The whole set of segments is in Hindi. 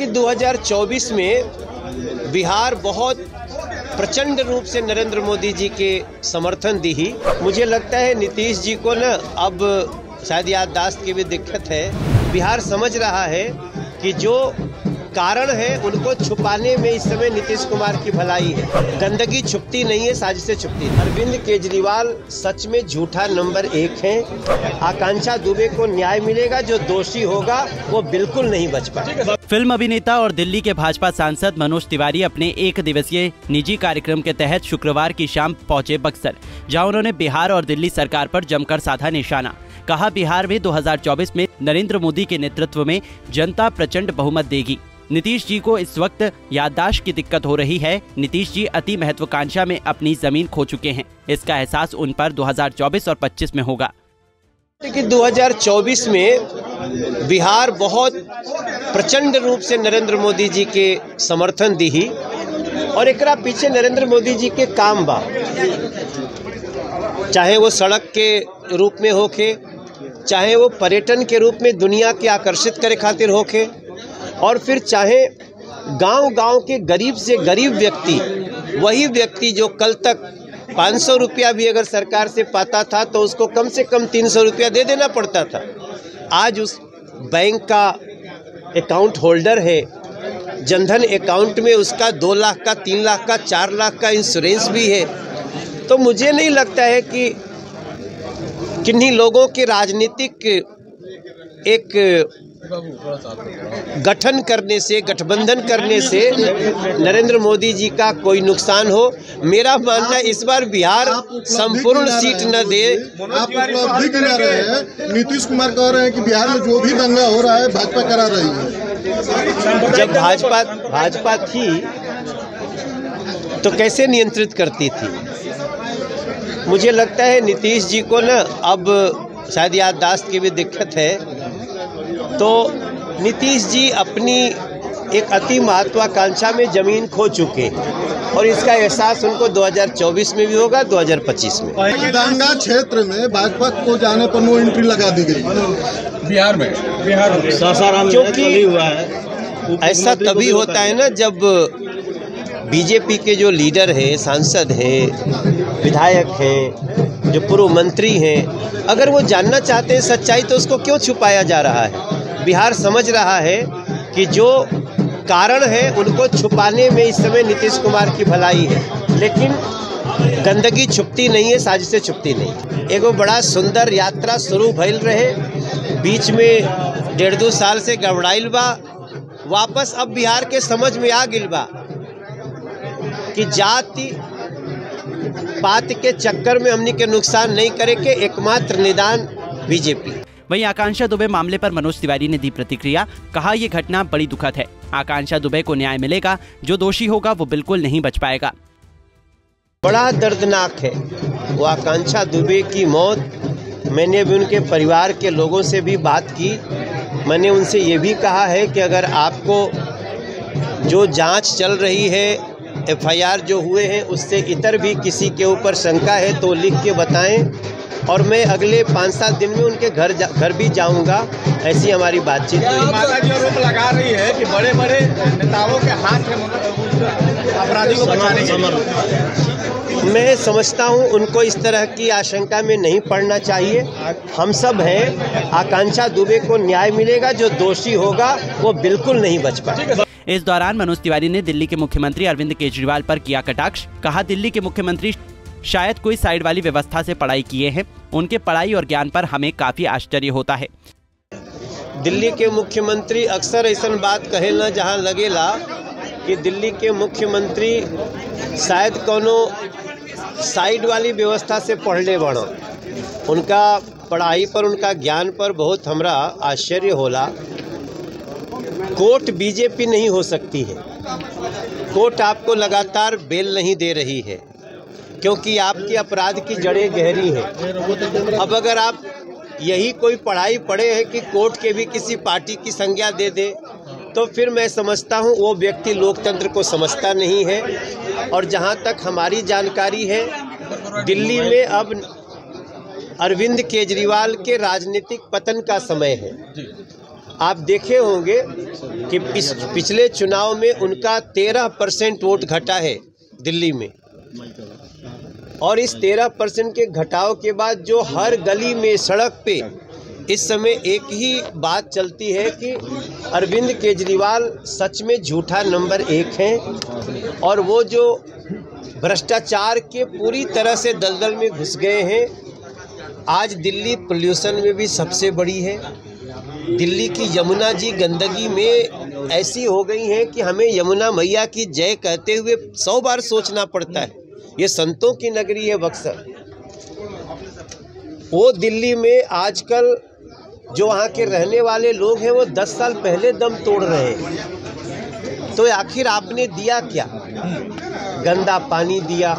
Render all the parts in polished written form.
कि 2024 में बिहार बहुत प्रचंड रूप से नरेंद्र मोदी जी के समर्थन दी ही। मुझे लगता है नीतीश जी को न अब शायद याददाश्त की भी दिक्कत है। बिहार समझ रहा है कि जो कारण है उनको छुपाने में इस समय नीतीश कुमार की भलाई है। गंदगी छुपती नहीं है, साजिशें छुपती है। अरविंद केजरीवाल सच में झूठा नंबर 1 है। आकांक्षा दुबे को न्याय मिलेगा, जो दोषी होगा वो बिल्कुल नहीं बच पाएगा। फिल्म अभिनेता और दिल्ली के भाजपा सांसद मनोज तिवारी अपने 1 दिवसीय निजी कार्यक्रम के तहत शुक्रवार की शाम पहुंचे बक्सर, जहां उन्होंने बिहार और दिल्ली सरकार पर जमकर साधा निशाना। कहा, बिहार में 2024 में नरेंद्र मोदी के नेतृत्व में जनता प्रचंड बहुमत देगी। नीतीश जी को इस वक्त याददाश्त की दिक्कत हो रही है। नीतीश जी अति महत्वाकांक्षा में अपनी जमीन खो चुके हैं। इसका एहसास उन पर 2024 और 25 में होगा। कि 2024 में बिहार बहुत प्रचंड रूप से नरेंद्र मोदी जी के समर्थन दी ही और एकरा पीछे नरेंद्र मोदी जी के काम बा, चाहे वो सड़क के रूप में होके, चाहे वो पर्यटन के रूप में दुनिया के आकर्षित करे खातिर होके, और फिर चाहे गांव-गांव के गरीब से गरीब व्यक्ति, वही व्यक्ति जो कल तक 500 रुपया भी अगर सरकार से पाता था तो उसको कम से कम 300 रुपया दे देना पड़ता था। आज उस बैंक का अकाउंट होल्डर है, जनधन अकाउंट में उसका 2 लाख का, 3 लाख का, 4 लाख का इंश्योरेंस भी है। तो मुझे नहीं लगता है कि किन्हीं लोगों के राजनीतिक एक गठन करने से, गठबंधन करने से नरेंद्र मोदी जी का कोई नुकसान हो। मेरा मानना इस बार बिहार संपूर्ण सीट न दे। आप उपलब्धि गिना रहे हैं। नीतीश कुमार कह रहे हैं कि बिहार में जो भी दंगा हो रहा है भाजपा करा रही है। जब भाजपा थी तो कैसे नियंत्रित करती थी? मुझे लगता है नीतीश जी को न अब शायद याददाश्त की भी दिक्कत है। तो नीतीश जी अपनी एक अति महत्वाकांक्षा में जमीन खो चुके और इसका एहसास उनको 2024 में भी होगा, 2025 में। दंगा क्षेत्र में भाजपा को जाने पर नो एंट्री लगा दी गई बिहार में सासाराम में क्योंकि हुआ है। ऐसा तभी होता है ना जब बीजेपी के जो लीडर हैं, सांसद हैं, विधायक हैं, जो पूर्व मंत्री हैं, अगर वो जानना चाहते हैं सच्चाई तो उसको क्यों छुपाया जा रहा है? बिहार समझ रहा है कि जो कारण है उनको छुपाने में इस समय नीतीश कुमार की भलाई है। लेकिन गंदगी छुपती नहीं है, साजिशें छुपती नहीं। एगो बड़ा सुंदर यात्रा शुरू भइल रहे, बीच में 1.5-2 साल से गड़बड़ाइल बा, वापस अब बिहार के समझ में आ गिल बा कि जाति पात के चक्कर में हमनी के नुकसान नहीं करे के एकमात्र निदान बीजेपी। वहीं आकांक्षा दुबे मामले पर मनोज तिवारी ने दी प्रतिक्रिया। कहा, यह घटना बड़ी दुखद है। आकांक्षा दुबे को न्याय मिलेगा, जो दोषी होगा वो बिल्कुल नहीं बच पाएगा। बड़ा दर्दनाक है वो आकांक्षा दुबे की मौत। मैंने भी उनके परिवार के लोगों से भी बात की। मैंने उनसे ये भी कहा है कि अगर आपको जो जांच चल रही है, FIR जो हुए हैं, उससे इतर भी किसी के ऊपर शंका है तो लिख के बताएं, और मैं अगले 5-7 दिन में उनके घर भी जाऊंगा। ऐसी हमारी बातचीत हुई। माता जी आरोप लगा रही है कि बड़े-बड़े नेताओं के हाथ में अपराधी को बचाने के लिए। मैं समझता हूं उनको इस तरह की आशंका में नहीं पड़ना चाहिए। हम सब हैं, आकांक्षा दुबे को न्याय मिलेगा, जो दोषी होगा वो बिल्कुल नहीं बच पाएगा। इस दौरान मनोज तिवारी ने दिल्ली के मुख्यमंत्री अरविंद केजरीवाल पर किया कटाक्ष। कहा, दिल्ली के मुख्यमंत्री शायद कोई साइड वाली व्यवस्था से पढ़ाई किए हैं। उनके पढ़ाई और ज्ञान पर हमें काफी आश्चर्य होता है। दिल्ली के मुख्यमंत्री अक्सर ऐसा बात कहेला जहां लगेला कि दिल्ली के मुख्यमंत्री शायद कोनो साइड वाली व्यवस्था से पढ़ले बनो। उनका पढ़ाई पर, उनका ज्ञान पर बहुत हमरा आश्चर्य होला। कोर्ट बीजेपी नहीं हो सकती है। कोर्ट आपको लगातार बेल नहीं दे रही है क्योंकि आपकी अपराध की जड़ें गहरी हैं। अब अगर आप यही कोई पढ़ाई पढ़े हैं कि कोर्ट के भी किसी पार्टी की संज्ञा दे दे, तो फिर मैं समझता हूँ वो व्यक्ति लोकतंत्र को समझता नहीं है। और जहाँ तक हमारी जानकारी है, दिल्ली में अब अरविंद केजरीवाल के राजनीतिक पतन का समय है। आप देखे होंगे कि पिछले चुनाव में उनका 13% वोट घटा है दिल्ली में, और इस 13% के घटाव के बाद जो हर गली में, सड़क पे इस समय एक ही बात चलती है कि अरविंद केजरीवाल सच में झूठा नंबर 1 हैं, और वो जो भ्रष्टाचार के पूरी तरह से दलदल में घुस गए हैं। आज दिल्ली पोल्यूशन में भी सबसे बड़ी है। दिल्ली की यमुना जी गंदगी में ऐसी हो गई है कि हमें यमुना मैया की जय कहते हुए 100 बार सोचना पड़ता है। ये संतों की नगरी है बक्सर। वो दिल्ली में आजकल जो वहाँ के रहने वाले लोग हैं वो 10 साल पहले दम तोड़ रहे हैं। तो आखिर आपने दिया क्या? गंदा पानी दिया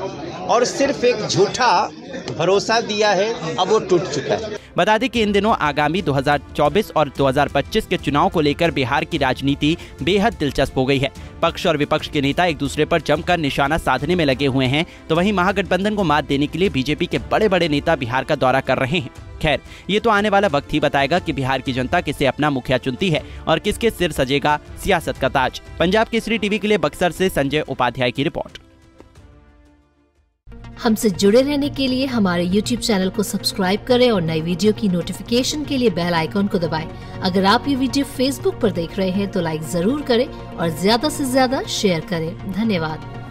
और सिर्फ एक झूठा भरोसा दिया है, अब वो टूट चुका है। बता दें कि इन दिनों आगामी 2024 और 2025 के चुनाव को लेकर बिहार की राजनीति बेहद दिलचस्प हो गई है। पक्ष और विपक्ष के नेता एक दूसरे पर जमकर निशाना साधने में लगे हुए हैं, तो वहीं महागठबंधन को मात देने के लिए बीजेपी के बड़े बड़े नेता बिहार का दौरा कर रहे हैं। खैर, ये तो आने वाला वक्त ही बताएगा कि बिहार की जनता किसे अपना मुखिया चुनती है और किसके सिर सजेगा सियासत का ताज। पंजाब केसरी टीवी के लिए बक्सर से संजय उपाध्याय की रिपोर्ट। हमसे जुड़े रहने के लिए हमारे YouTube चैनल को सब्सक्राइब करें और नई वीडियो की नोटिफिकेशन के लिए बेल आइकॉन को दबाएं। अगर आप ये वीडियो Facebook पर देख रहे हैं तो लाइक जरूर करें और ज्यादा से ज्यादा शेयर करें। धन्यवाद।